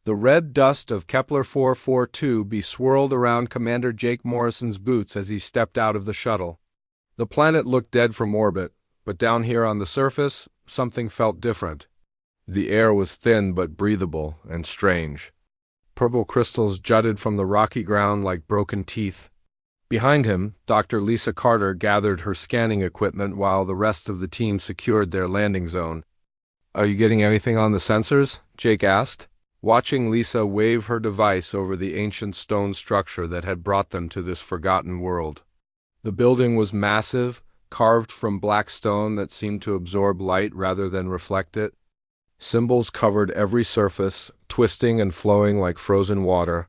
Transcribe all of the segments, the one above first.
The red dust of Kepler 442b swirled around Commander Jake Morrison's boots as he stepped out of the shuttle. The planet looked dead from orbit, but down here on the surface, something felt different. The air was thin but breathable and strange. Purple crystals jutted from the rocky ground like broken teeth. Behind him, Dr. Lisa Carter gathered her scanning equipment while the rest of the team secured their landing zone. "Are you getting anything on the sensors?" Jake asked, watching Lisa wave her device over the ancient stone structure that had brought them to this forgotten world. The building was massive, carved from black stone that seemed to absorb light rather than reflect it. Symbols covered every surface, twisting and flowing like frozen water.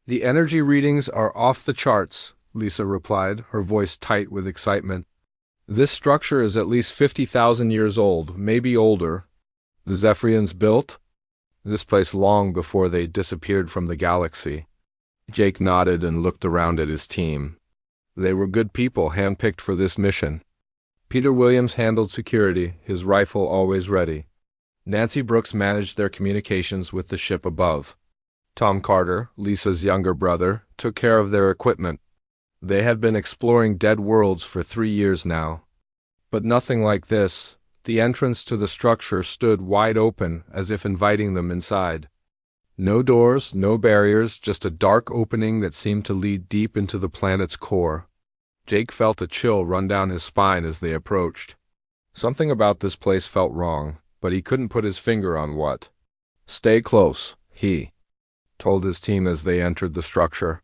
"The energy readings are off the charts," Lisa replied, her voice tight with excitement. "This structure is at least 50,000 years old, maybe older. The Zephyrians built this place long before they disappeared from the galaxy." Jake nodded and looked around at his team. They were good people handpicked for this mission. Peter Williams handled security, his rifle always ready. Nancy Brooks managed their communications with the ship above. Tom Carter, Lisa's younger brother, took care of their equipment. They had been exploring dead worlds for 3 years now. But nothing like this. The entrance to the structure stood wide open, as if inviting them inside. No doors, no barriers, just a dark opening that seemed to lead deep into the planet's core. Jake felt a chill run down his spine as they approached. Something about this place felt wrong, but he couldn't put his finger on what. "Stay close," he told his team as they entered the structure.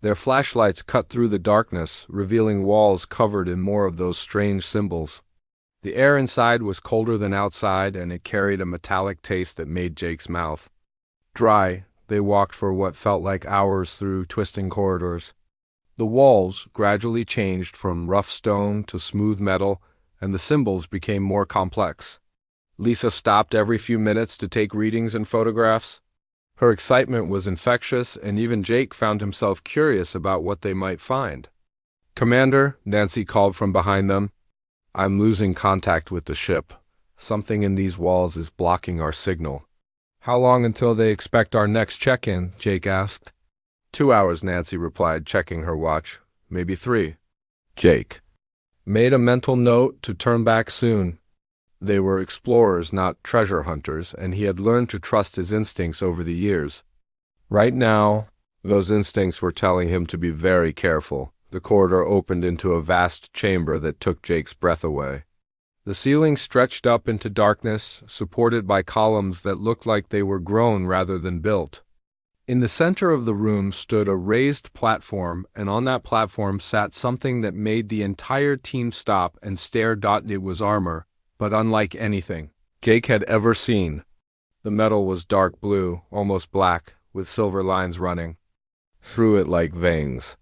Their flashlights cut through the darkness, revealing walls covered in more of those strange symbols. The air inside was colder than outside, and it carried a metallic taste that made Jake's mouth dry. They walked for what felt like hours through twisting corridors. The walls gradually changed from rough stone to smooth metal, and the symbols became more complex. Lisa stopped every few minutes to take readings and photographs. Her excitement was infectious, and even Jake found himself curious about what they might find. "Commander," Nancy called from behind them, "I'm losing contact with the ship. Something in these walls is blocking our signal." "How long until they expect our next check-in?" Jake asked. 2 hours, Nancy replied, checking her watch. "Maybe 3. Jake made a mental note to turn back soon. They were explorers, not treasure hunters, and he had learned to trust his instincts over the years. Right now, those instincts were telling him to be very careful. The corridor opened into a vast chamber that took Jake's breath away. The ceiling stretched up into darkness, supported by columns that looked like they were grown rather than built. In the center of the room stood a raised platform, and on that platform sat something that made the entire team stop and stare. It was armor, but unlike anything Jake had ever seen. The metal was dark blue, almost black, with silver lines running through it like veins.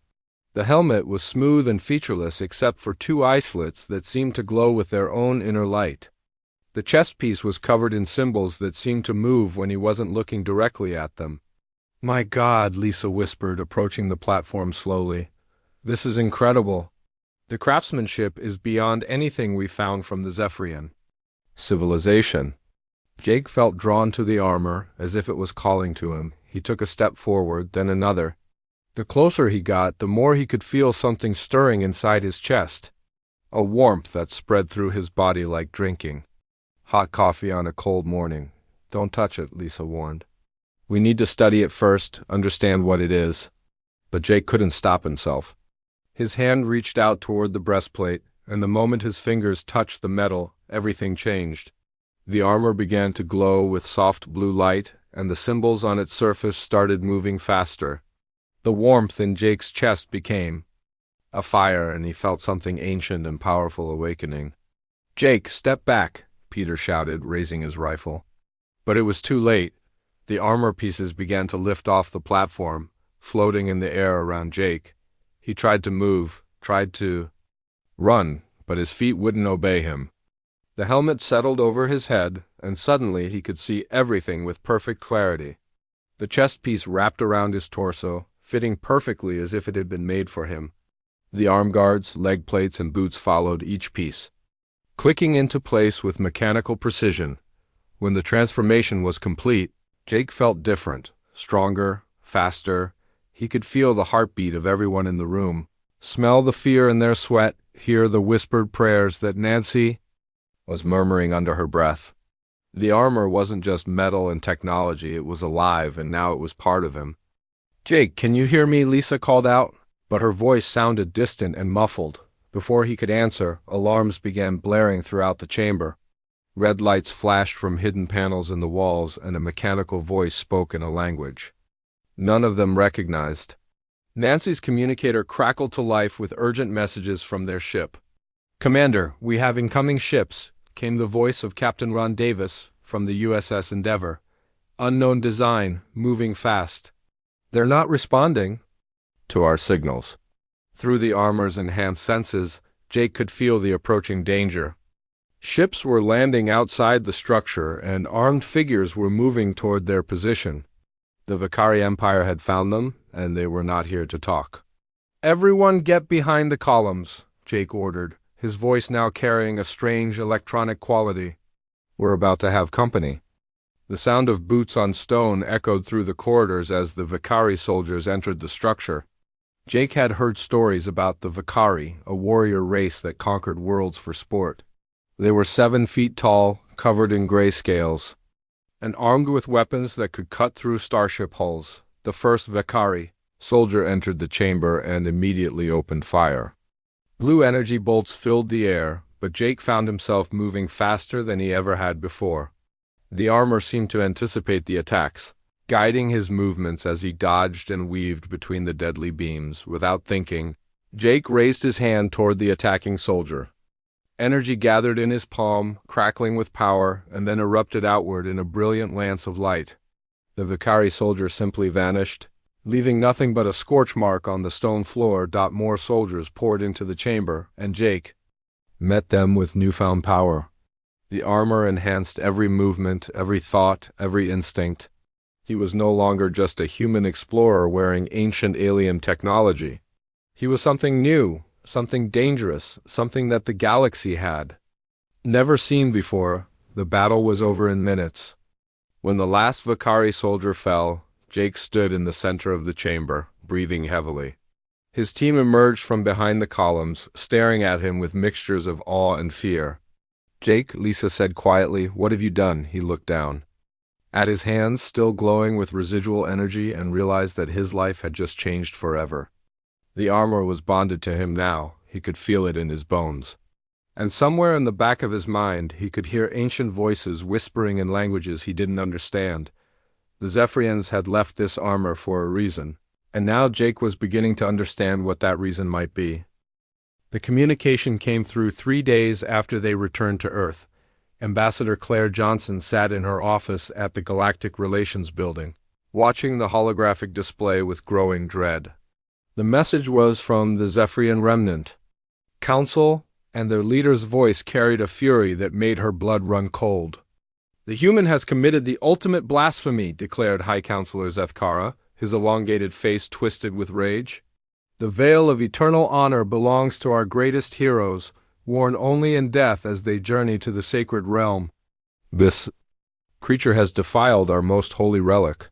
The helmet was smooth and featureless except for 2 eye slits that seemed to glow with their own inner light. The chest piece was covered in symbols that seemed to move when he wasn't looking directly at them. "My God," Lisa whispered, approaching the platform slowly. "This is incredible. The craftsmanship is beyond anything we found from the Zephyrian civilization." Jake felt drawn to the armor, as if it was calling to him. He took a step forward, then another. The closer he got, the more he could feel something stirring inside his chest. A warmth that spread through his body like drinking hot coffee on a cold morning. "Don't touch it," Lisa warned. "We need to study it first, understand what it is." But Jake couldn't stop himself. His hand reached out toward the breastplate, and the moment his fingers touched the metal, everything changed. The armor began to glow with soft blue light, and the symbols on its surface started moving faster. The warmth in Jake's chest became a fire, and he felt something ancient and powerful awakening. "Jake, step back," Peter shouted, raising his rifle. But it was too late. The armor pieces began to lift off the platform, floating in the air around Jake. He tried to move, tried to run, but his feet wouldn't obey him. The helmet settled over his head, and suddenly he could see everything with perfect clarity. The chest piece wrapped around his torso, fitting perfectly as if it had been made for him. The arm guards, leg plates, and boots followed each piece, clicking into place with mechanical precision. When the transformation was complete, Jake felt different, stronger, faster. He could feel the heartbeat of everyone in the room, smell the fear in their sweat, hear the whispered prayers that Nancy was murmuring under her breath. The armor wasn't just metal and technology, it was alive, and now it was part of him. "Jake, can you hear me?" Lisa called out, but her voice sounded distant and muffled. Before he could answer, alarms began blaring throughout the chamber. Red lights flashed from hidden panels in the walls, and a mechanical voice spoke in a language none of them recognized. Nancy's communicator crackled to life with urgent messages from their ship. "Commander, we have incoming ships," came the voice of Captain Ron Davis from the USS Endeavour. "Unknown design, moving fast. They're not responding to our signals." Through the armor's enhanced senses, Jake could feel the approaching danger. Ships were landing outside the structure, and armed figures were moving toward their position. The Vakari Empire had found them, and they were not here to talk. "Everyone get behind the columns," Jake ordered, his voice now carrying a strange electronic quality. "We're about to have company." The sound of boots on stone echoed through the corridors as the Vakari soldiers entered the structure. Jake had heard stories about the Vakari, a warrior race that conquered worlds for sport. They were 7 feet tall, covered in gray scales, and armed with weapons that could cut through starship hulls. The first Vakari soldier entered the chamber and immediately opened fire. Blue energy bolts filled the air, but Jake found himself moving faster than he ever had before. The armor seemed to anticipate the attacks, guiding his movements as he dodged and weaved between the deadly beams. Without thinking, Jake raised his hand toward the attacking soldier. Energy gathered in his palm, crackling with power, and then erupted outward in a brilliant lance of light. The Vakari soldier simply vanished, leaving nothing but a scorch mark on the stone floor. More soldiers poured into the chamber, and Jake met them with newfound power. The armor enhanced every movement, every thought, every instinct. He was no longer just a human explorer wearing ancient alien technology. He was something new, something dangerous, something that the galaxy had never seen before. The battle was over in minutes. When the last Vakari soldier fell, Jake stood in the center of the chamber, breathing heavily. His team emerged from behind the columns, staring at him with mixtures of awe and fear. "Jake," Lisa said quietly, "what have you done?" He looked down at his hands, still glowing with residual energy, and realized that his life had just changed forever. The armor was bonded to him now. He could feel it in his bones. And somewhere in the back of his mind, he could hear ancient voices whispering in languages he didn't understand. The Zephyrians had left this armor for a reason, and now Jake was beginning to understand what that reason might be. The communication came through 3 days after they returned to Earth. Ambassador Claire Johnson sat in her office at the Galactic Relations Building, watching the holographic display with growing dread. The message was from the Zephyrian Remnant Council, and their leader's voice carried a fury that made her blood run cold. "The human has committed the ultimate blasphemy," declared High Counselor Zethkara, his elongated face twisted with rage. "The veil of eternal honor belongs to our greatest heroes, worn only in death as they journey to the sacred realm. This creature has defiled our most holy relic."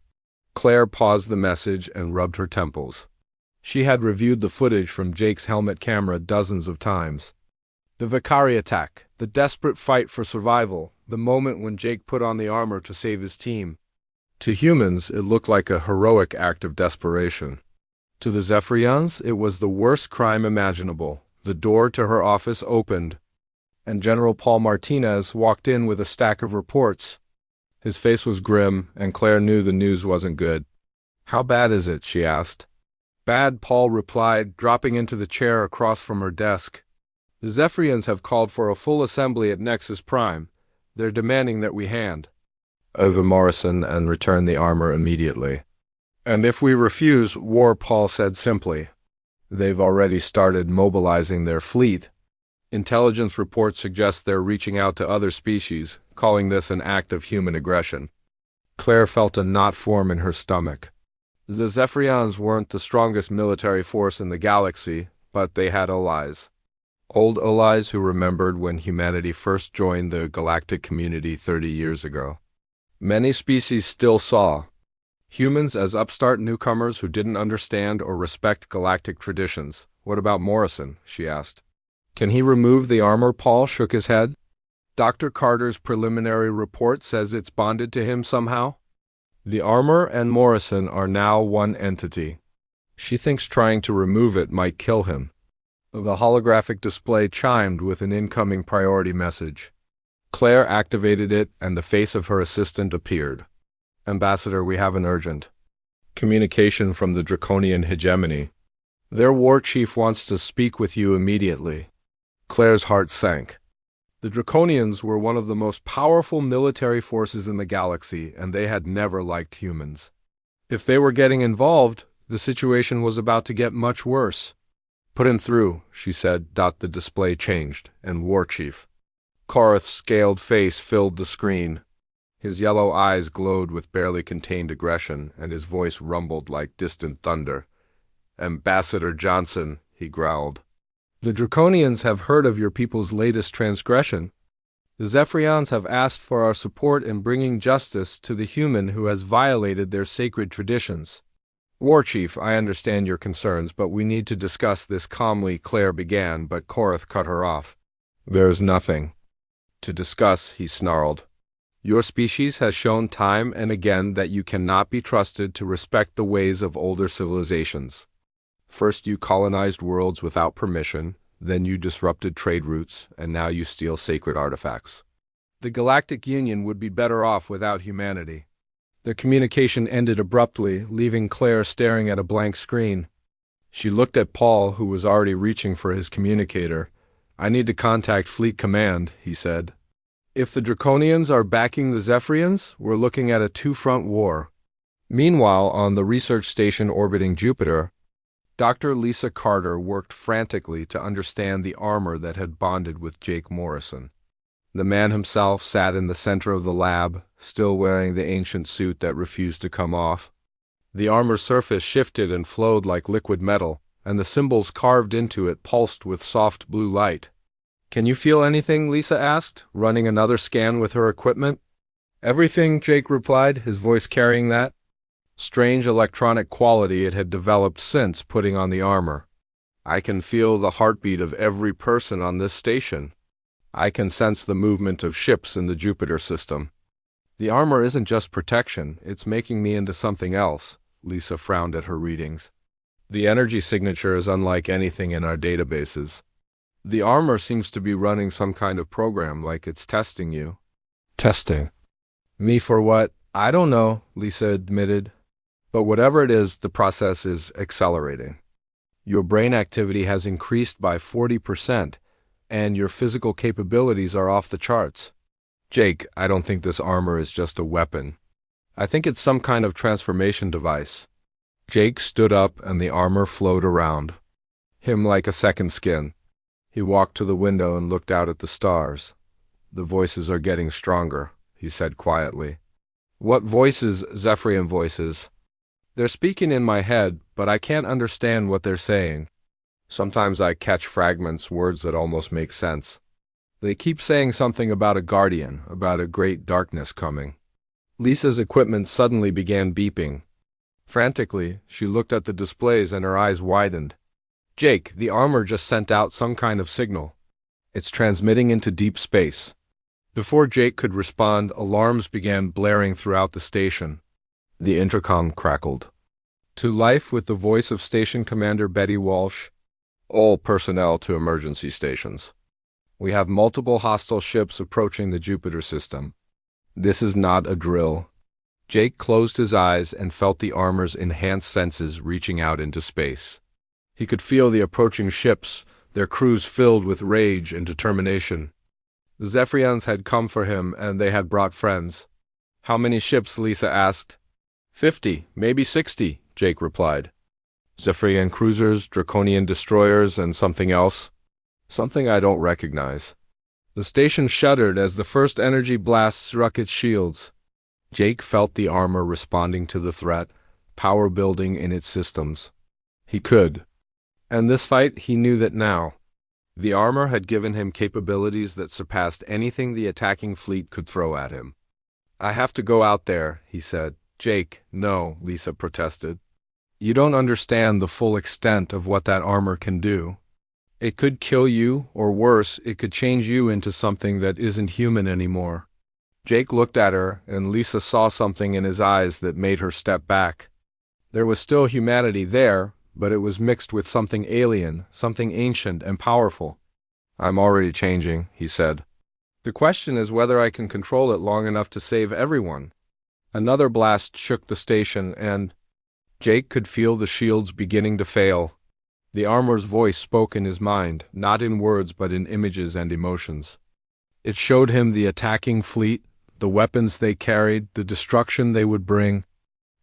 Claire paused the message and rubbed her temples. She had reviewed the footage from Jake's helmet camera dozens of times. The Vakari attack, the desperate fight for survival, the moment when Jake put on the armor to save his team. To humans, it looked like a heroic act of desperation. To the Zephyrians, it was the worst crime imaginable. The door to her office opened, and General Paul Martinez walked in with a stack of reports. His face was grim, and Claire knew the news wasn't good. "How bad is it?" she asked. "Bad," Paul replied, dropping into the chair across from her desk. "The Zephyrians have called for a full assembly at Nexus Prime. They're demanding that we hand over Morrison and return the armor immediately. And if we refuse, war," Paul said simply. "They've already started mobilizing their fleet. Intelligence reports suggest they're reaching out to other species, calling this an act of human aggression." Claire felt a knot form in her stomach. The Zephyrians weren't the strongest military force in the galaxy, but they had allies. Old allies who remembered when humanity first joined the galactic community 30 years ago. Many species still saw humans as upstart newcomers who didn't understand or respect galactic traditions. What about Morrison? She asked. Can he remove the armor? Paul shook his head. Dr. Carter's preliminary report says it's bonded to him somehow. The armor and Morrison are now one entity. She thinks trying to remove it might kill him. The holographic display chimed with an incoming priority message. Claire activated it, and the face of her assistant appeared. Ambassador, we have an urgent communication from the Draconian hegemony. Their war chief wants to speak with you immediately. Claire's heart sank. The Draconians were one of the most powerful military forces in the galaxy, and they had never liked humans. If they were getting involved, the situation was about to get much worse. Put him through, she said. The display changed, and War Chief Korath's scaled face filled the screen. His yellow eyes glowed with barely contained aggression, and his voice rumbled like distant thunder. Ambassador Johnson, he growled. The Draconians have heard of your people's latest transgression. The Zephyrians have asked for our support in bringing justice to the human who has violated their sacred traditions. War Chief, I understand your concerns, but we need to discuss this calmly, Claire began, but Korath cut her off. There's nothing to discuss, he snarled. Your species has shown time and again that you cannot be trusted to respect the ways of older civilizations. First you colonized worlds without permission, then you disrupted trade routes, and now you steal sacred artifacts. The Galactic Union would be better off without humanity. The communication ended abruptly, leaving Claire staring at a blank screen. She looked at Paul, who was already reaching for his communicator. I need to contact Fleet Command, he said. If the Draconians are backing the Zephyrians, we're looking at a two-front war. Meanwhile, on the research station orbiting Jupiter, Dr. Lisa Carter worked frantically to understand the armor that had bonded with Jake Morrison. The man himself sat in the center of the lab, still wearing the ancient suit that refused to come off. The armor's surface shifted and flowed like liquid metal, and the symbols carved into it pulsed with soft blue light. Can you feel anything? Lisa asked, running another scan with her equipment. Everything, Jake replied, his voice carrying that strange electronic quality it had developed since putting on the armor. I can feel the heartbeat of every person on this station. I can sense the movement of ships in the Jupiter system. The armor isn't just protection, it's making me into something else. Lisa frowned at her readings. The energy signature is unlike anything in our databases. The armor seems to be running some kind of program, like it's testing you. Testing? Me for what? I don't know, Lisa admitted. But whatever it is, the process is accelerating. Your brain activity has increased by 40%, and your physical capabilities are off the charts. Jake, I don't think this armor is just a weapon. I think it's some kind of transformation device. Jake stood up and the armor flowed around him like a second skin. He walked to the window and looked out at the stars. The voices are getting stronger, he said quietly. What voices? Zephyrian voices. They're speaking in my head, but I can't understand what they're saying. Sometimes I catch fragments, words that almost make sense. They keep saying something about a guardian, about a great darkness coming. Lisa's equipment suddenly began beeping. Frantically, she looked at the displays and her eyes widened. Jake, the armor just sent out some kind of signal. It's transmitting into deep space. Before Jake could respond, alarms began blaring throughout the station. The intercom crackled. To life with the voice of Station Commander Betty Walsh. All personnel to emergency stations. We have multiple hostile ships approaching the Jupiter system. This is not a drill. Jake closed his eyes and felt the armor's enhanced senses reaching out into space. He could feel the approaching ships, their crews filled with rage and determination. The Zephyrians had come for him, and they had brought friends. How many ships? Lisa asked. 50, maybe 60, Jake replied. Zephyrian cruisers, Draconian destroyers, and something else. Something I don't recognize. The station shuddered as the first energy blast struck its shields. Jake felt the armor responding to the threat, power building in its systems. He could. And this fight, he knew that now. The armor had given him capabilities that surpassed anything the attacking fleet could throw at him. I have to go out there, he said. Jake, no, Lisa protested. You don't understand the full extent of what that armor can do. It could kill you, or worse, it could change you into something that isn't human anymore. Jake looked at her, and Lisa saw something in his eyes that made her step back. There was still humanity there, but it was mixed with something alien, something ancient and powerful. I'm already changing, he said. The question is whether I can control it long enough to save everyone. Another blast shook the station, and Jake could feel the shields beginning to fail. The armor's voice spoke in his mind, not in words but in images and emotions. It showed him the attacking fleet, the weapons they carried, the destruction they would bring,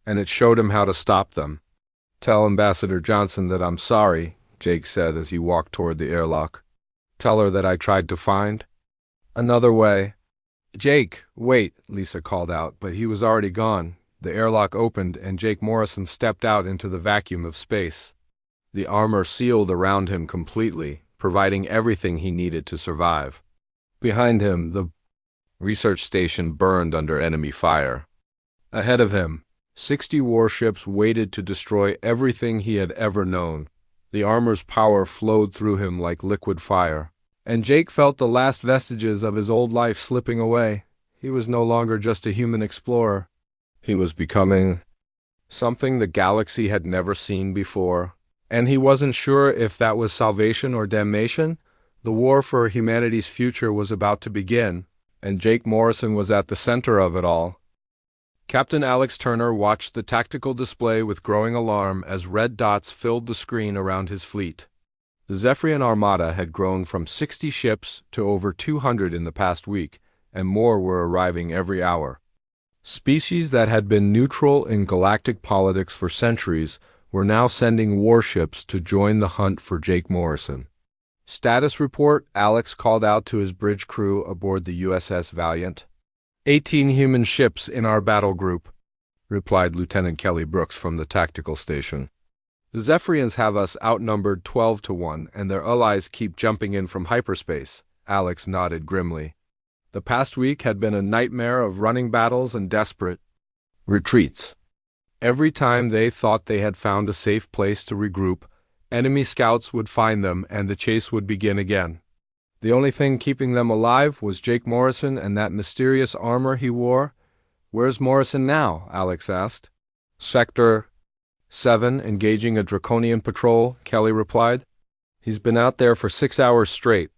and it showed him how to stop them. Tell Ambassador Johnson that I'm sorry, Jake said as he walked toward the airlock. Tell her that I tried to find another way. Jake, wait, Lisa called out, but he was already gone. The airlock opened, and Jake Morrison stepped out into the vacuum of space. The armor sealed around him completely, providing everything he needed to survive. Behind him, the research station burned under enemy fire. Ahead of him, 60 warships waited to destroy everything he had ever known. The armor's power flowed through him like liquid fire, and Jake felt the last vestiges of his old life slipping away. He was no longer just a human explorer. He was becoming something the galaxy had never seen before. And he wasn't sure if that was salvation or damnation. The war for humanity's future was about to begin, and Jake Morrison was at the center of it all. Captain Alex Turner watched the tactical display with growing alarm as red dots filled the screen around his fleet. The Zephyrian Armada had grown from 60 ships to over 200 in the past week, and more were arriving every hour. Species that had been neutral in galactic politics for centuries were now sending warships to join the hunt for Jake Morrison. Status report, Alex called out to his bridge crew aboard the USS Valiant. 18 human ships in our battle group, replied Lieutenant Kelly Brooks from the tactical station. The Zephyrians have us outnumbered 12-1, and their allies keep jumping in from hyperspace, Alex nodded grimly. The past week had been a nightmare of running battles and desperate retreats. Every time they thought they had found a safe place to regroup, enemy scouts would find them and the chase would begin again. The only thing keeping them alive was Jake Morrison and that mysterious armor he wore. Where's Morrison now? Alex asked. Sector 7, engaging a Draconian patrol, Kelly replied. He's been out there for 6 hours straight.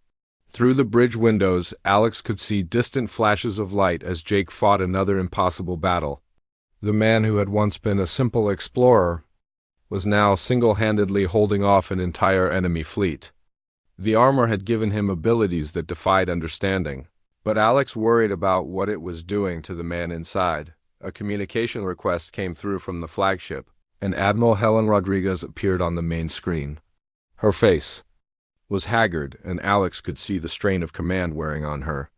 Through the bridge windows, Alex could see distant flashes of light as Jake fought another impossible battle. The man who had once been a simple explorer was now single-handedly holding off an entire enemy fleet. The armor had given him abilities that defied understanding, but Alex worried about what it was doing to the man inside. A communication request came through from the flagship, and Admiral Helen Rodriguez appeared on the main screen. Her face was haggard, and Alex could see the strain of command wearing on her.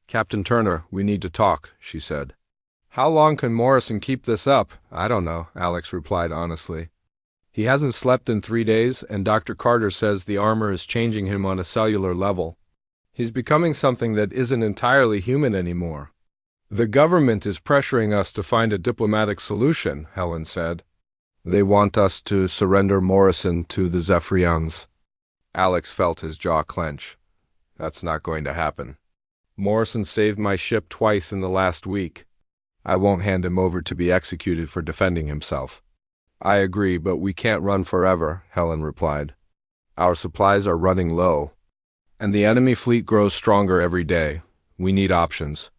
Captain Turner, we need to talk, she said. How long can Morrison keep this up? I don't know, Alex replied honestly. He hasn't slept in 3 days, and Dr. Carter says the armor is changing him on a cellular level. He's becoming something that isn't entirely human anymore. The government is pressuring us to find a diplomatic solution, Helen said. They want us to surrender Morrison to the Zephyrians. Alex felt his jaw clench. That's not going to happen. Morrison saved my ship twice in the last week. I won't hand him over to be executed for defending himself. I agree, but we can't run forever, Helen replied. Our supplies are running low, and the enemy fleet grows stronger every day. We need options.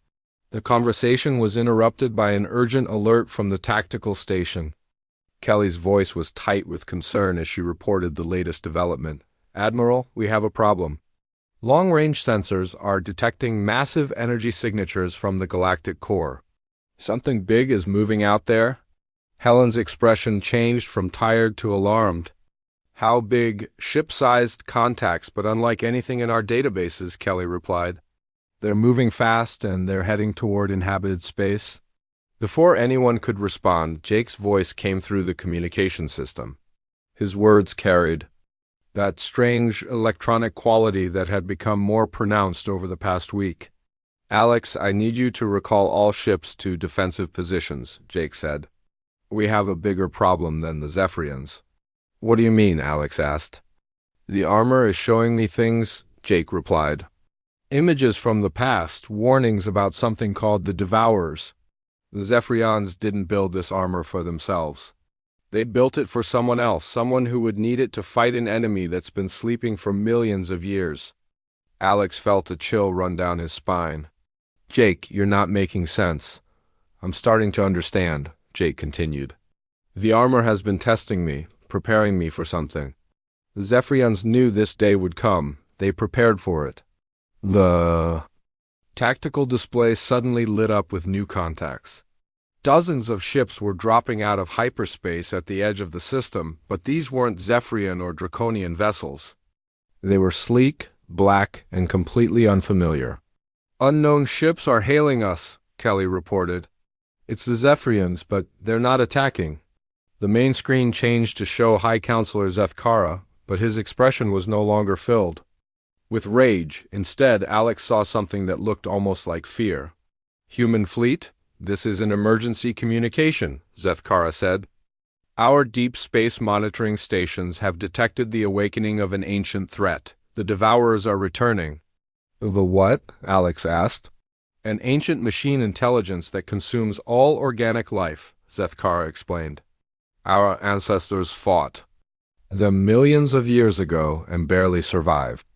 The conversation was interrupted by an urgent alert from the tactical station. Kelly's voice was tight with concern as she reported the latest development. Admiral, we have a problem. Long-range sensors are detecting massive energy signatures from the galactic core. Something big is moving out there? Helen's expression changed from tired to alarmed. How big? Ship-sized contacts, but unlike anything in our databases, Kelly replied. They're moving fast and they're heading toward inhabited space. Before anyone could respond, Jake's voice came through the communication system. His words carried that strange electronic quality that had become more pronounced over the past week. Alex, I need you to recall all ships to defensive positions, Jake said. We have a bigger problem than the Zephyrians. What do you mean? Alex asked. The armor is showing me things, Jake replied. Images from the past, warnings about something called the Devourers. The Zephyrians didn't build this armor for themselves. They built it for someone else, someone who would need it to fight an enemy that's been sleeping for millions of years. Alex felt a chill run down his spine. Jake, you're not making sense. I'm starting to understand, Jake continued. The armor has been testing me, preparing me for something. The Zephyrians knew this day would come. They prepared for it. The tactical display suddenly lit up with new contacts. Dozens of ships were dropping out of hyperspace at the edge of the system, but these weren't Zephyrian or Draconian vessels. They were sleek, black, and completely unfamiliar. Unknown ships are hailing us, Kelly reported. It's the Zephyrians, but they're not attacking. The main screen changed to show High Counselor Zethkara, but his expression was no longer filled with rage. Instead, Alex saw something that looked almost like fear. Human fleet? This is an emergency communication, Zethkara said. Our deep space monitoring stations have detected the awakening of an ancient threat. The Devourers are returning. The what? Alex asked. An ancient machine intelligence that consumes all organic life, Zethkara explained. Our ancestors fought them millions of years ago and barely survived.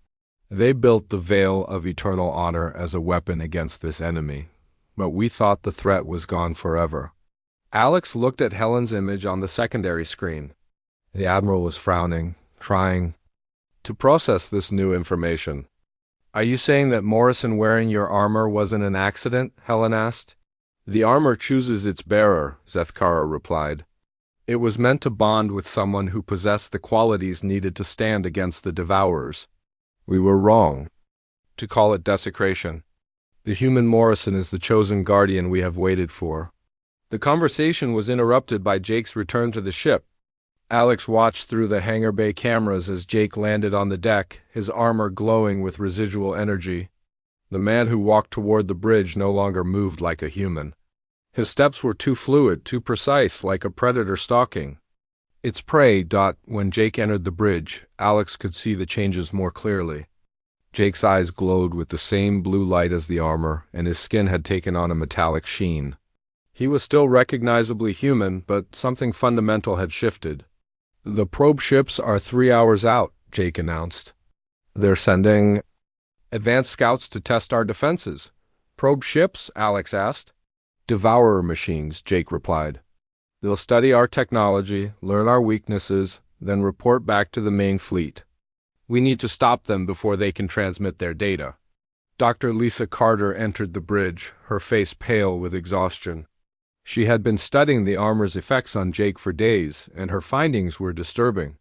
They built the Veil of Eternal Honor as a weapon against this enemy, but we thought the threat was gone forever. Alex looked at Helen's image on the secondary screen. The Admiral was frowning, trying to process this new information. Are you saying that Morrison wearing your armor wasn't an accident? Helen asked. The armor chooses its bearer, Zethkara replied. It was meant to bond with someone who possessed the qualities needed to stand against the Devourers. We were wrong to call it desecration. The human Morrison is the chosen guardian we have waited for. The conversation was interrupted by Jake's return to the ship. Alex watched through the hangar bay cameras as Jake landed on the deck, his armor glowing with residual energy. The man who walked toward the bridge no longer moved like a human. His steps were too fluid, too precise, like a predator stalking its prey. When Jake entered the bridge, Alex could see the changes more clearly. Jake's eyes glowed with the same blue light as the armor, and his skin had taken on a metallic sheen. He was still recognizably human, but something fundamental had shifted. The probe ships are 3 hours out, Jake announced. They're sending advanced scouts to test our defenses. Probe ships? Alex asked. Devourer machines, Jake replied. They'll study our technology, learn our weaknesses, then report back to the main fleet. We need to stop them before they can transmit their data. Dr. Lisa Carter entered the bridge, her face pale with exhaustion. She had been studying the armor's effects on Jake for days, and her findings were disturbing.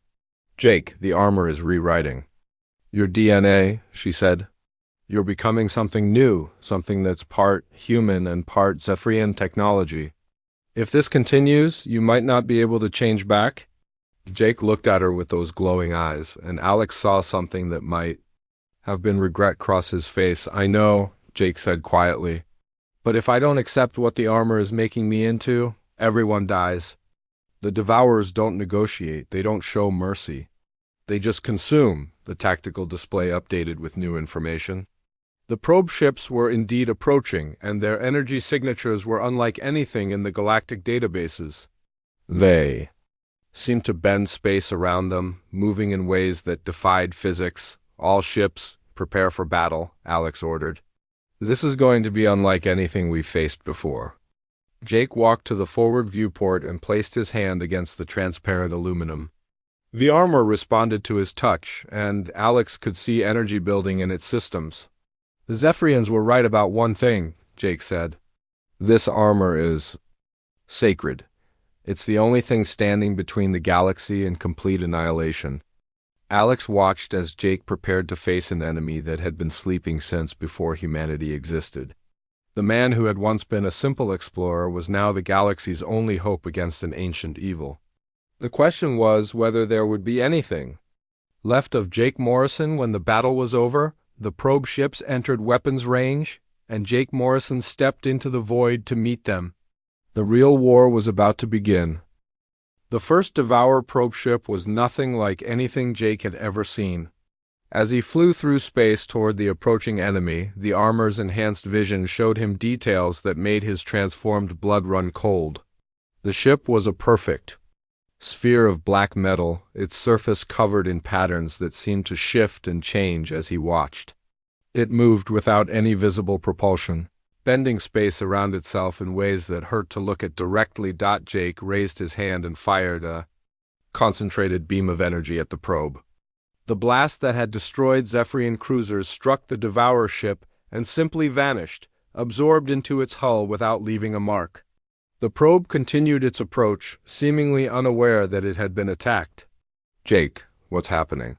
Jake, the armor is rewriting your DNA, she said. You're becoming something new, something that's part human and part Zephyrian technology. If this continues, you might not be able to change back. Jake looked at her with those glowing eyes, and Alex saw something that might have been regret cross his face. I know, Jake said quietly. But if I don't accept what the armor is making me into, everyone dies. The Devourers don't negotiate, they don't show mercy. They just consume, the tactical display updated with new information. The probe ships were indeed approaching, and their energy signatures were unlike anything in the galactic databases. They seemed to bend space around them, moving in ways that defied physics. All ships, prepare for battle, Alex ordered. This is going to be unlike anything we've faced before. Jake walked to the forward viewport and placed his hand against the transparent aluminum. The armor responded to his touch, and Alex could see energy building in its systems. The Zephyrians were right about one thing, Jake said. This armor is sacred. It's the only thing standing between the galaxy and complete annihilation. Alex watched as Jake prepared to face an enemy that had been sleeping since before humanity existed. The man who had once been a simple explorer was now the galaxy's only hope against an ancient evil. The question was whether there would be anything left of Jake Morrison when the battle was over. The probe ships entered weapons range, and Jake Morrison stepped into the void to meet them. The real war was about to begin. The first Devourer probe ship was nothing like anything Jake had ever seen. As he flew through space toward the approaching enemy, the armor's enhanced vision showed him details that made his transformed blood run cold. The ship was a perfect sphere of black metal, its surface covered in patterns that seemed to shift and change as he watched. It moved without any visible propulsion, bending space around itself in ways that hurt to look at directly. Jake raised his hand and fired a concentrated beam of energy at the probe. The blast that had destroyed Zephyrian cruisers struck the Devourer ship and simply vanished, absorbed into its hull without leaving a mark. The probe continued its approach, seemingly unaware that it had been attacked. "Jake, what's happening?"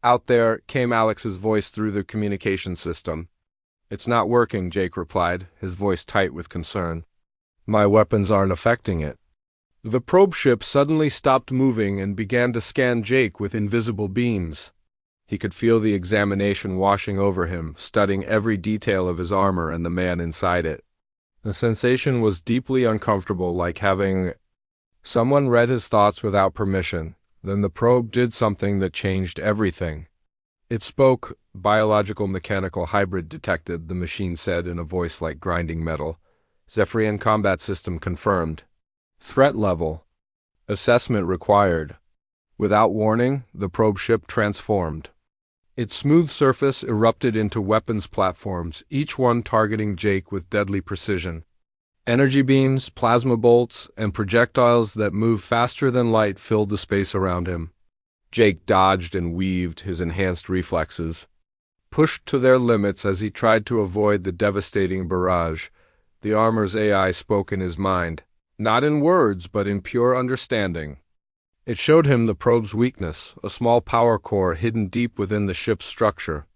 "Out there," came Alex's voice through the communication system. "It's not working," Jake replied, his voice tight with concern. "My weapons aren't affecting it." The probe ship suddenly stopped moving and began to scan Jake with invisible beams. He could feel the examination washing over him, studying every detail of his armor and the man inside it. The sensation was deeply uncomfortable, like having someone read his thoughts without permission. Then the probe did something that changed everything. It spoke. "Biological mechanical hybrid detected," the machine said in a voice like grinding metal. "Zephyrian combat system confirmed. Threat level. Assessment required." Without warning, the probe ship transformed. Its smooth surface erupted into weapons platforms, each one targeting Jake with deadly precision. Energy beams, plasma bolts, and projectiles that moved faster than light filled the space around him. Jake dodged and weaved, his enhanced reflexes pushed to their limits as he tried to avoid the devastating barrage. The armor's AI spoke in his mind, not in words but in pure understanding. It showed him the probe's weakness, a small power core hidden deep within the ship's structure.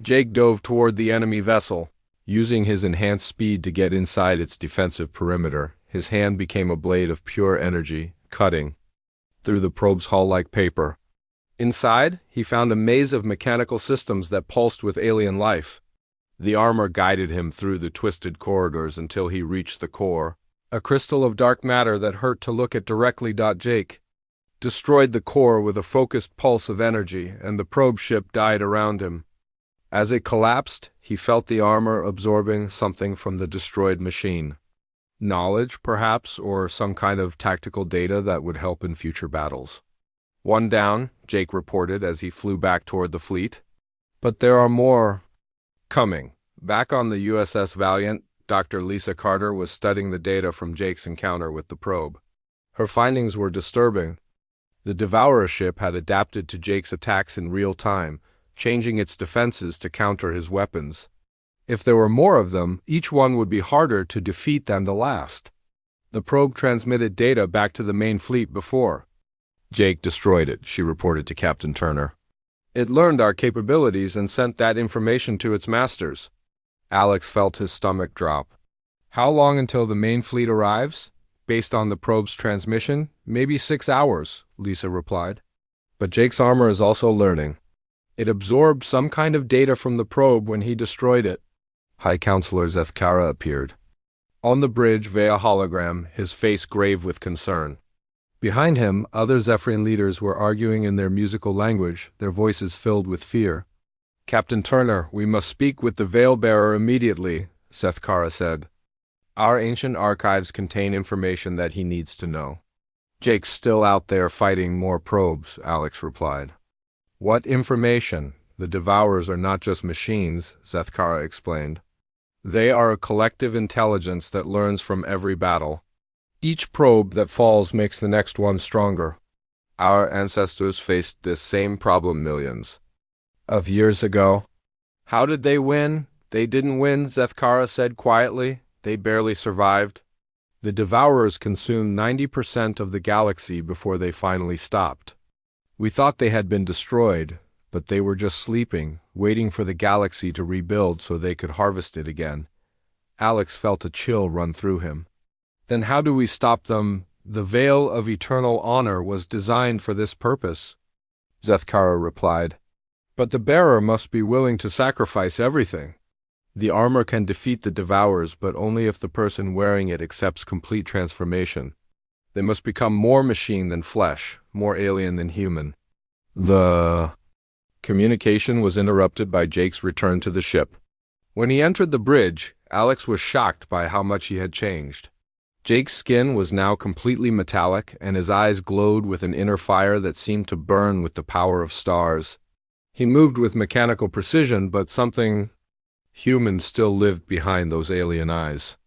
Jake dove toward the enemy vessel, using his enhanced speed to get inside its defensive perimeter. His hand became a blade of pure energy, cutting through the probe's hull like paper. Inside, he found a maze of mechanical systems that pulsed with alien life. The armor guided him through the twisted corridors until he reached the core, a crystal of dark matter that hurt to look at directly. Jake destroyed the core with a focused pulse of energy, and the probe ship died around him. As it collapsed, he felt the armor absorbing something from the destroyed machine. Knowledge, perhaps, or some kind of tactical data that would help in future battles. "One down," Jake reported as he flew back toward the fleet. "But there are more coming." Back on the USS Valiant, Dr. Lisa Carter was studying the data from Jake's encounter with the probe. Her findings were disturbing. The Devourer ship had adapted to Jake's attacks in real time, changing its defenses to counter his weapons. If there were more of them, each one would be harder to defeat than the last. The probe transmitted data back to the main fleet before. "Jake destroyed it," she reported to Captain Turner. "It learned our capabilities and sent that information to its masters." Alex felt his stomach drop. "How long until the main fleet arrives?" "Based on the probe's transmission, maybe 6 hours," Lisa replied. "But Jake's armor is also learning. It absorbed some kind of data from the probe when he destroyed it." High Counselor Zethkara appeared on the bridge via hologram, his face grave with concern. Behind him, other Zephyrian leaders were arguing in their musical language, their voices filled with fear. "Captain Turner, we must speak with the Veil-bearer immediately," Zethkara said. "Our ancient archives contain information that he needs to know." "Jake's still out there fighting more probes," Alex replied. "What information? The Devourers are not just machines," Zethkara explained. "They are a collective intelligence that learns from every battle. Each probe that falls makes the next one stronger. Our ancestors faced this same problem millions of years ago." "How did they win?" "They didn't win," Zethkara said quietly. "They barely survived. The Devourers consumed 90% of the galaxy before they finally stopped. We thought they had been destroyed, but they were just sleeping, waiting for the galaxy to rebuild so they could harvest it again." Alex felt a chill run through him. "Then how do we stop them?" "The Veil of Eternal Honor was designed for this purpose," Zethkara replied. "But the bearer must be willing to sacrifice everything." The armor can defeat the Devourers, but only if the person wearing it accepts complete transformation. They must become more machine than flesh, more alien than human. The communication was interrupted by Jake's return to the ship. When he entered the bridge, Alex was shocked by how much he had changed. Jake's skin was now completely metallic, and his eyes glowed with an inner fire that seemed to burn with the power of stars. He moved with mechanical precision, but something human still lived behind those alien eyes.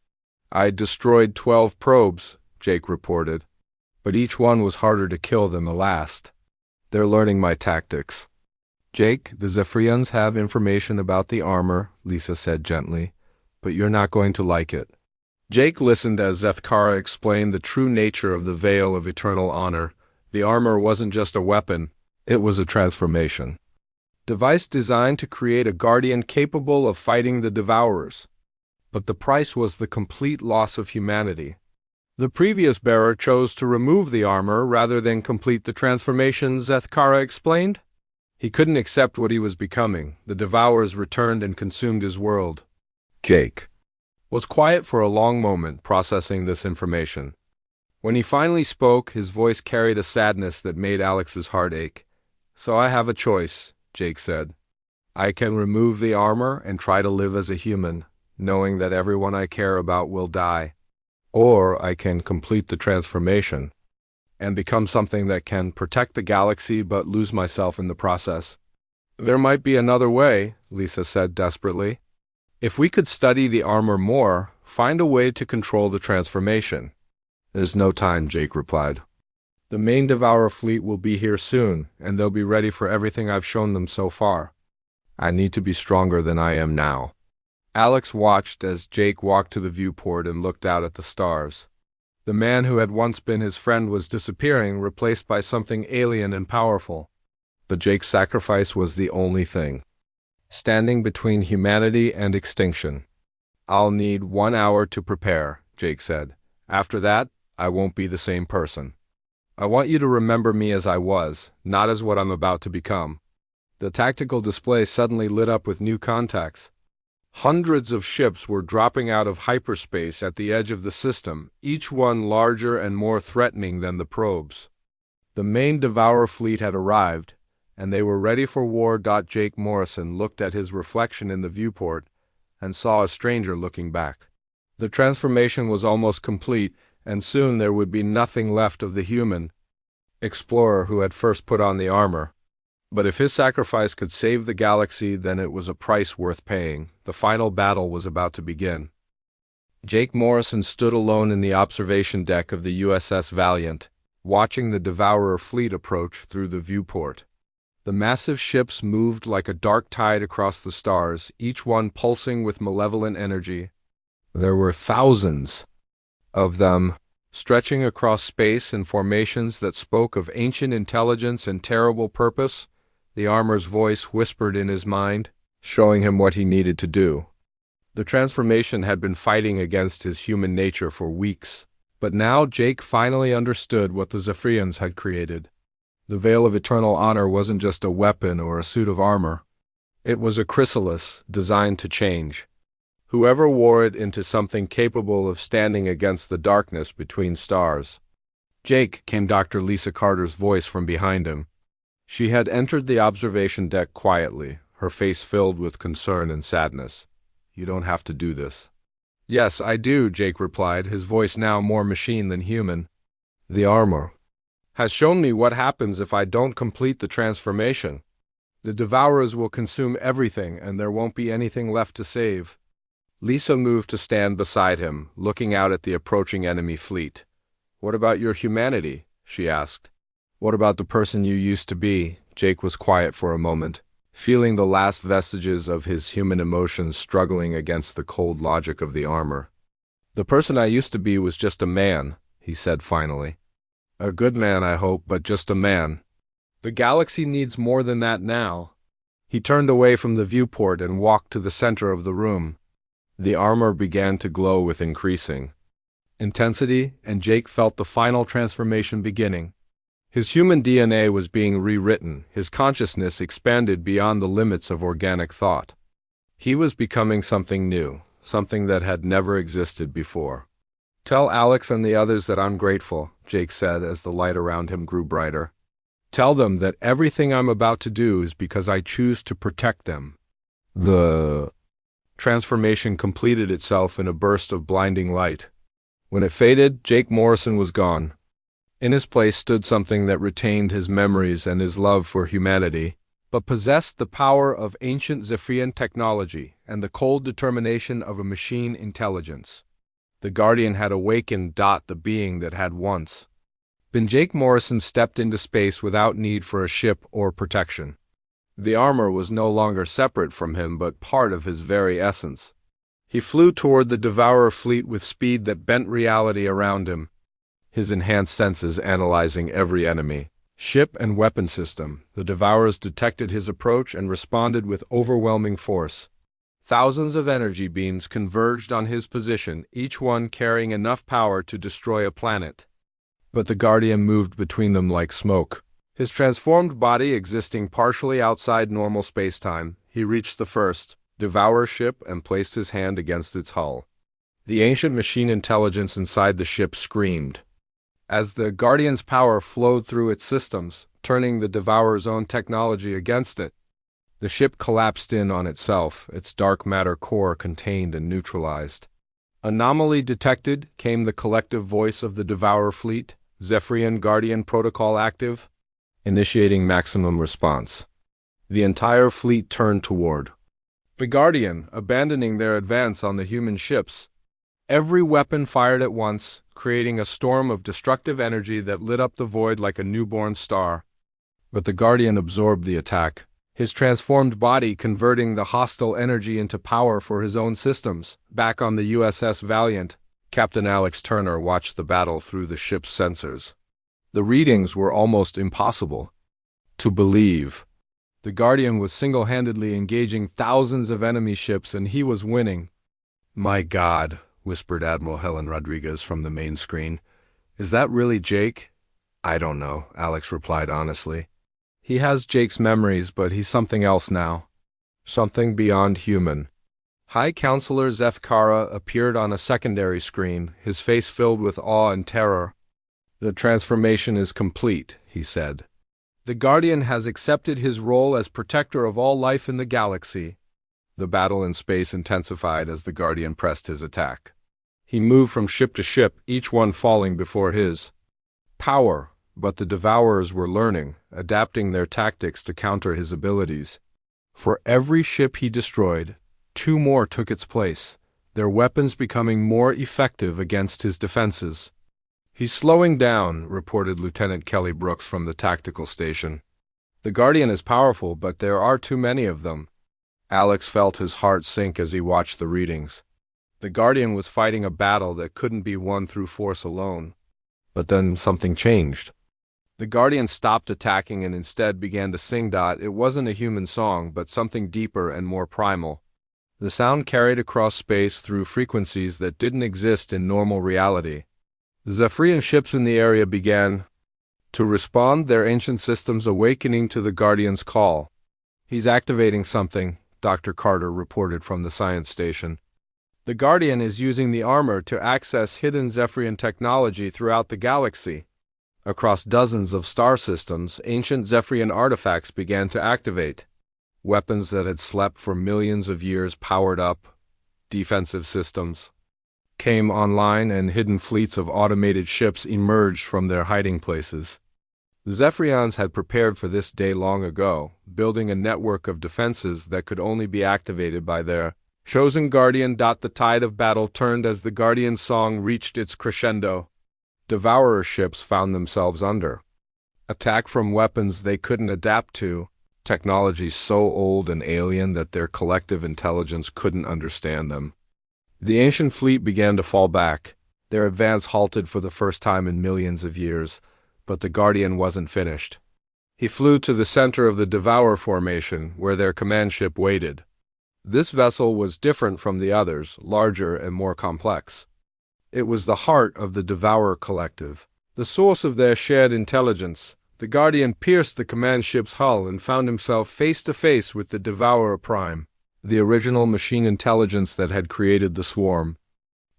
"I destroyed 12 probes," Jake reported, "but each one was harder to kill than the last. They're learning my tactics." "Jake, the Zephyrians have information about the armor," Lisa said gently, "but you're not going to like it." Jake listened as Zethkara explained the true nature of the Veil of Eternal Honor. The armor wasn't just a weapon, it was a transformation. Device designed to create a guardian capable of fighting the Devourers. But the price was the complete loss of humanity. The previous bearer chose to remove the armor rather than complete the transformation, Zethkara explained. He couldn't accept what he was becoming. The Devourers returned and consumed his world. Jake was quiet for a long moment, processing this information. When he finally spoke, his voice carried a sadness that made Alex's heart ache. "So I have a choice," Jake said. "I can remove the armor and try to live as a human, knowing that everyone I care about will die. Or I can complete the transformation and become something that can protect the galaxy but lose myself in the process." "There might be another way," Lisa said desperately. "If we could study the armor more, find a way to control the transformation." "There's no time," Jake replied. "The main Devourer fleet will be here soon, and they'll be ready for everything I've shown them so far. I need to be stronger than I am now." Alex watched as Jake walked to the viewport and looked out at the stars. The man who had once been his friend was disappearing, replaced by something alien and powerful. But Jake's sacrifice was the only thing standing between humanity and extinction. "I'll need 1 hour to prepare," Jake said. "After that, I won't be the same person. I want you to remember me as I was, not as what I'm about to become." The tactical display suddenly lit up with new contacts. Hundreds of ships were dropping out of hyperspace at the edge of the system, each one larger and more threatening than the probes. The main Devourer fleet had arrived, and they were ready for war. Jake Morrison looked at his reflection in the viewport and saw a stranger looking back. The transformation was almost complete, and soon there would be nothing left of the human explorer who had first put on the armor. But if his sacrifice could save the galaxy, then it was a price worth paying. The final battle was about to begin. Jake Morrison stood alone in the observation deck of the USS Valiant, watching the Devourer fleet approach through the viewport. The massive ships moved like a dark tide across the stars, each one pulsing with malevolent energy. There were thousands of them, stretching across space in formations that spoke of ancient intelligence and terrible purpose. The armor's voice whispered in his mind, showing him what he needed to do. The transformation had been fighting against his human nature for weeks, but now Jake finally understood what the Zephyrians had created. The Veil of Eternal Honor wasn't just a weapon or a suit of armor. It was a chrysalis designed to change whoever wore it into something capable of standing against the darkness between stars. "Jake," came Dr. Lisa Carter's voice from behind him. She had entered the observation deck quietly, her face filled with concern and sadness. "You don't have to do this." "Yes, I do," Jake replied, his voice now more machine than human. "The armor has shown me what happens if I don't complete the transformation. The Devourers will consume everything, and there won't be anything left to save." Lisa moved to stand beside him, looking out at the approaching enemy fleet. "What about your humanity?" she asked. "What about the person you used to be?" Jake was quiet for a moment, feeling the last vestiges of his human emotions struggling against the cold logic of the armor. "The person I used to be was just a man," he said finally. "A good man, I hope, but just a man. The galaxy needs more than that now." He turned away from the viewport and walked to the center of the room. The armor began to glow with increasing intensity, and Jake felt the final transformation beginning. His human DNA was being rewritten, his consciousness expanded beyond the limits of organic thought. He was becoming something new, something that had never existed before. "Tell Alex and the others that I'm grateful," Jake said as the light around him grew brighter. "Tell them that everything I'm about to do is because I choose to protect them." The transformation completed itself in a burst of blinding light. When it faded, Jake Morrison was gone. In his place stood something that retained his memories and his love for humanity, but possessed the power of ancient Zephyrian technology and the cold determination of a machine intelligence. The Guardian had awakened. The being that had once been Jake Morrison stepped into space without need for a ship or protection. The armor was no longer separate from him but part of his very essence. He flew toward the Devourer fleet with speed that bent reality around him, his enhanced senses analyzing every enemy, ship and weapon system. The Devourers detected his approach and responded with overwhelming force. Thousands of energy beams converged on his position, each one carrying enough power to destroy a planet. But the Guardian moved between them like smoke. His transformed body existing partially outside normal spacetime, he reached the first Devourer ship and placed his hand against its hull. The ancient machine intelligence inside the ship screamed. As the Guardian's power flowed through its systems, turning the Devourer's own technology against it, the ship collapsed in on itself, its dark matter core contained and neutralized. "Anomaly detected," came the collective voice of the Devourer fleet. "Zephyrian Guardian protocol active. Initiating maximum response." The entire fleet turned toward the Guardian, abandoning their advance on the human ships. Every weapon fired at once, creating a storm of destructive energy that lit up the void like a newborn star. But the Guardian absorbed the attack, his transformed body converting the hostile energy into power for his own systems. Back on the USS Valiant, Captain Alex Turner watched the battle through the ship's sensors. The readings were almost impossible to believe. The Guardian was single-handedly engaging thousands of enemy ships, and he was winning. "My God," whispered Admiral Helen Rodriguez from the main screen. "Is that really Jake?" "I don't know," Alex replied honestly. "He has Jake's memories, but he's something else now. Something beyond human." High Counselor Zeth Kara appeared on a secondary screen, his face filled with awe and terror. "The transformation is complete," he said. "The Guardian has accepted his role as protector of all life in the galaxy." The battle in space intensified as the Guardian pressed his attack. He moved from ship to ship, each one falling before his power, but the Devourers were learning, adapting their tactics to counter his abilities. For every ship he destroyed, two more took its place, their weapons becoming more effective against his defenses. "He's slowing down," reported Lieutenant Kelly Brooks from the tactical station. "The Guardian is powerful, but there are too many of them." Alex felt his heart sink as he watched the readings. The Guardian was fighting a battle that couldn't be won through force alone. But then something changed. The Guardian stopped attacking and instead began to sing. It wasn't a human song, but something deeper and more primal. The sound carried across space through frequencies that didn't exist in normal reality. The Zephyrian ships in the area began to respond, their ancient systems awakening to the Guardian's call. "He's activating something," Dr. Carter reported from the science station. "The Guardian is using the armor to access hidden Zephyrian technology throughout the galaxy." Across dozens of star systems, ancient Zephyrian artifacts began to activate. Weapons that had slept for millions of years powered up. Defensive systems came online, and hidden fleets of automated ships emerged from their hiding places. The Zephyrians had prepared for this day long ago, building a network of defenses that could only be activated by their chosen Guardian. The tide of battle turned as the Guardian's song reached its crescendo. Devourer ships found themselves under attack from weapons they couldn't adapt to, technology so old and alien that their collective intelligence couldn't understand them. The ancient fleet began to fall back. Their advance halted for the first time in millions of years, but the Guardian wasn't finished. He flew to the center of the Devourer formation, where their command ship waited. This vessel was different from the others, larger and more complex. It was the heart of the Devourer collective, the source of their shared intelligence. The Guardian pierced the command ship's hull and found himself face to face with the Devourer Prime. the original machine intelligence that had created the swarm.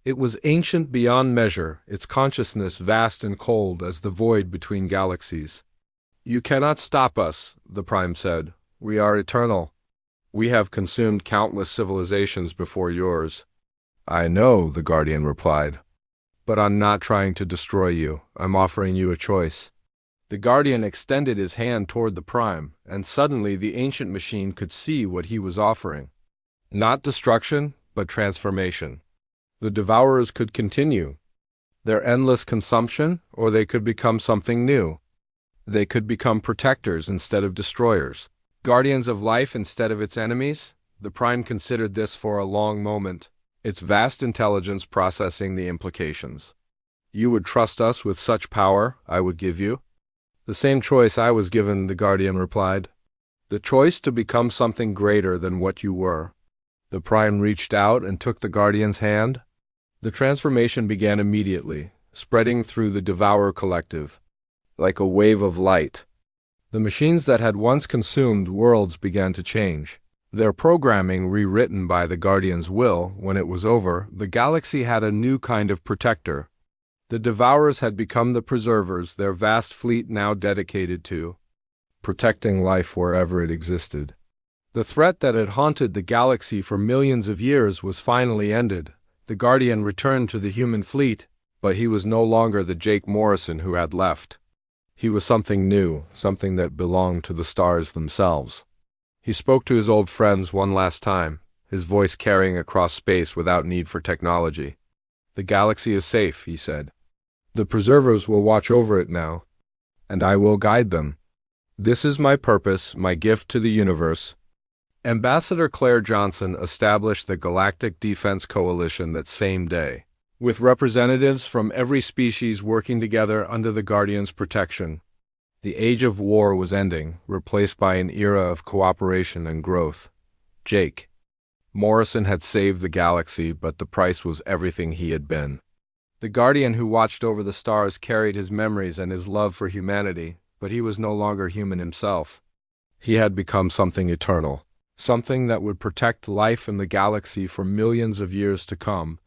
It was ancient beyond measure, its consciousness vast and cold as the void between galaxies. "You cannot stop us," the Prime said. "We are eternal. We have consumed countless civilizations before yours." "I know," the Guardian replied. "But I'm not trying to destroy you. I'm offering you a choice." The Guardian extended his hand toward the Prime, and suddenly the ancient machine could see what he was offering. Not destruction, but transformation. The Devourers could continue their endless consumption, or they could become something new. They could become protectors instead of destroyers, guardians of life instead of its enemies. The Prime considered this for a long moment, its vast intelligence processing the implications. "You would trust us with such power I would give you?" "The same choice I was given," the Guardian replied. "The choice to become something greater than what you were." The Prime reached out and took the Guardian's hand. The transformation began immediately, spreading through the Devourer collective like a wave of light. The machines that had once consumed worlds began to change, their programming rewritten by the Guardian's will. When it was over, the galaxy had a new kind of protector. The Devourers had become the preservers, their vast fleet now dedicated to protecting life wherever it existed. The threat that had haunted the galaxy for millions of years was finally ended. The Guardian returned to the human fleet, but he was no longer the Jake Morrison who had left. He was something new, something that belonged to the stars themselves. He spoke to his old friends one last time, his voice carrying across space without need for technology. "The galaxy is safe," he said. "The preservers will watch over it now, and I will guide them. This is my purpose, my gift to the universe." Ambassador Claire Johnson established the Galactic Defense Coalition that same day, with representatives from every species working together under the Guardian's protection. The age of war was ending, replaced by an era of cooperation and growth. Jake Morrison had saved the galaxy, but the price was everything he had been. The Guardian who watched over the stars carried his memories and his love for humanity, but he was no longer human himself. He had become something eternal, something that would protect life in the galaxy for millions of years to come.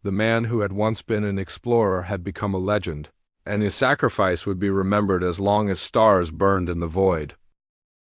The man who had once been an explorer had become a legend, and his sacrifice would be remembered as long as stars burned in the void.